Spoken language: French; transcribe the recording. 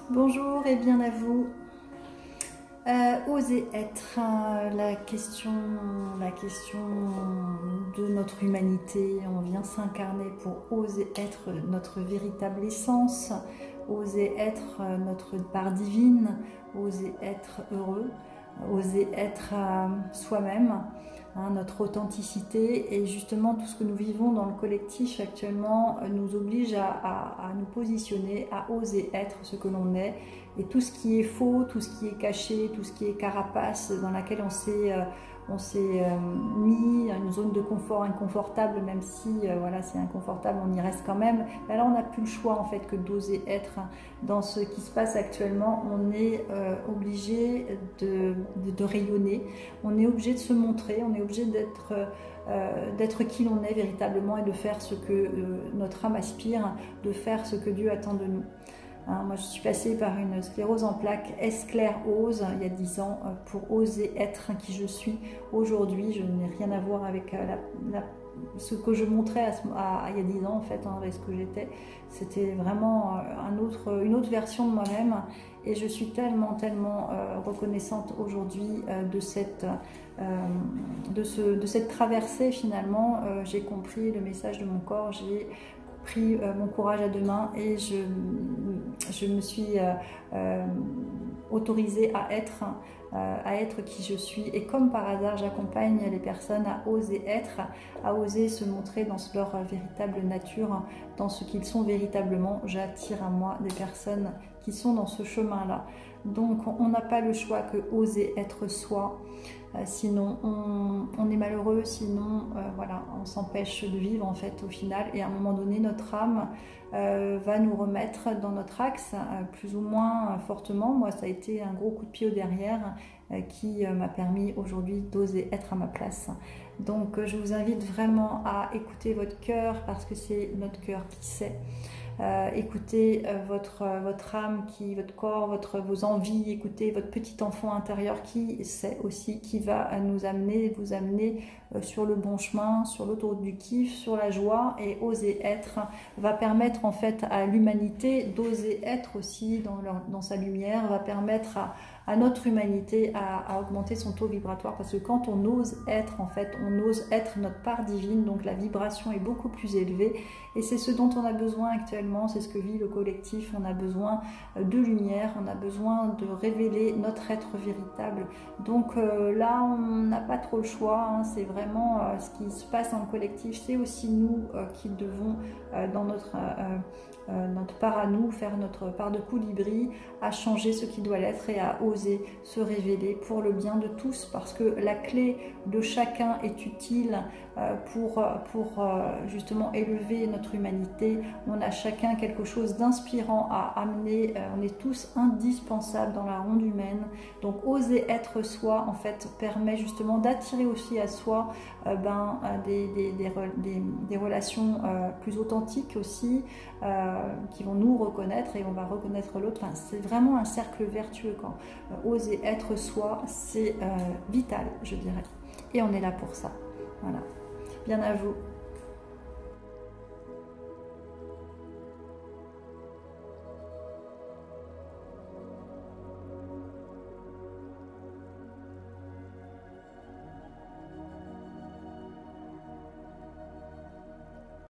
Bonjour et bien à vous. Oser être, la question de notre humanité. On vient s'incarner pour oser être notre véritable essence, oser être notre part divine, oser être heureux, oser être soi-même, notre authenticité. Et justement tout ce que nous vivons dans le collectif actuellement nous oblige à nous positionner, à oser être ce que l'on est. Et tout ce qui est faux, tout ce qui est caché, tout ce qui est carapace dans laquelle on s'est mis, une zone de confort inconfortable, même si voilà, c'est inconfortable, on y reste quand même. Là, on n'a plus le choix en fait que d'oser être. Dans ce qui se passe actuellement, on est obligé de rayonner, on est obligé de se montrer, on est obligé d'être qui l'on est véritablement et de faire ce que notre âme aspire, de faire ce que Dieu attend de nous. Moi, je suis passée par une sclérose en plaques S-Claire-Ose il y a 10 ans pour oser être qui je suis aujourd'hui. Je n'ai rien à voir avec ce que je montrais il y a 10 ans en fait, avec ce que j'étais. C'était vraiment une autre version de moi-même et je suis tellement reconnaissante aujourd'hui de cette traversée finalement. J'ai compris le message de mon corps, j'ai pris mon courage à deux mains et je me suis autorisée à être qui je suis. Et comme par hasard, j'accompagne les personnes à oser être, à oser se montrer dans leur véritable nature, dans ce qu'ils sont véritablement. J'attire à moi des personnes qui sont dans ce chemin-là. Donc on n'a pas le choix que oser être soi. Sinon on est malheureux, sinon voilà, on s'empêche de vivre en fait au final, et à un moment donné notre âme va nous remettre dans notre axe plus ou moins fortement. Moi ça a été un gros coup de pied au derrière qui m'a permis aujourd'hui d'oser être à ma place. Donc je vous invite vraiment à écouter votre cœur, parce que c'est notre cœur qui sait. Écoutez votre âme, votre corps, vos envies, écoutez votre petit enfant intérieur qui sait aussi, qui va vous amener sur le bon chemin, sur l'autoroute du kiff, sur la joie. Et oser être va permettre en fait à l'humanité d'oser être aussi dans sa lumière, va permettre à notre humanité à augmenter son taux vibratoire, parce que quand on ose être, en fait, on ose être notre part divine, donc la vibration est beaucoup plus élevée, et c'est ce dont on a besoin actuellement, c'est ce que vit le collectif. On a besoin de lumière, on a besoin de révéler notre être véritable. Donc là, on n'a pas trop le choix, c'est vraiment ce qui se passe dans le collectif, c'est aussi nous qui devons, dans notre part à nous, faire notre part de colibri, à changer ce qui doit l'être et à oser se révéler pour le bien de tous, parce que la clé de chacun est utile pour justement élever notre humanité. On a chacun quelque chose d'inspirant à amener, on est tous indispensables dans la ronde humaine. Donc oser être soi en fait permet justement d'attirer aussi à soi des relations plus authentiques aussi, qui vont nous reconnaître et on va reconnaître l'autre. Enfin, c'est vraiment un cercle vertueux. Quand oser être soi, c'est vital, je dirais, et on est là pour ça. Voilà, bien à vous.